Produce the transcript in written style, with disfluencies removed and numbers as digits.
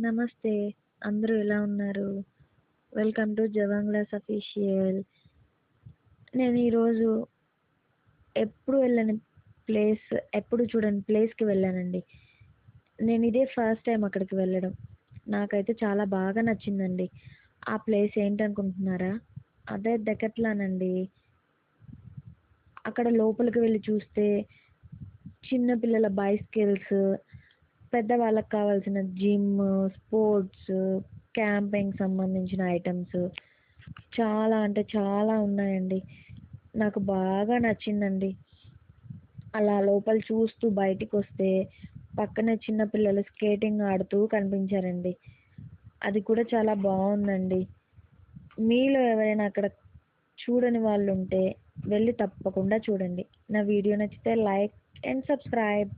నమస్తే. అందరూ ఎలా ఉన్నారు? వెల్కమ్ టు జవాంగ్లాస్ అఫీషియల్. నేను ఈరోజు ఎప్పుడు వెళ్ళని ప్లేస్, ఎప్పుడు చూడని ప్లేస్‌కి వెళ్ళానండి. నేను ఇదే ఫస్ట్ టైమ్ అక్కడికి వెళ్ళడం. నాకైతే చాలా బాగా నచ్చిందండి. ఆ ప్లేస్ ఏంటనుకుంటున్నారా? అదే డెకట్లాన్ అండి. అక్కడ లోపలికి వెళ్లి చూస్తే చిన్న పిల్లల బైసికిల్స్, పెద్దవాళ్ళకి కావాల్సిన జిమ్, స్పోర్ట్స్, క్యాంపింగ్ సంబంధించిన ఐటెమ్స్ చాలా అంటే చాలా ఉన్నాయండి. నాకు బాగా నచ్చిందండి. అలా లోపల చూస్తూ బయటికొస్తే పక్కనే చిన్న పిల్లలు స్కేటింగ్ ఆడుతూ కనిపించారండి. అది కూడా చాలా బావుందండి. మీలో ఎవరైనా అక్కడ చూడని వాళ్ళుంటే వెళ్లి తప్పకుండా చూడండి. నా వీడియో నచ్చితే లైక్ అండ్ సబ్స్క్రైబ్.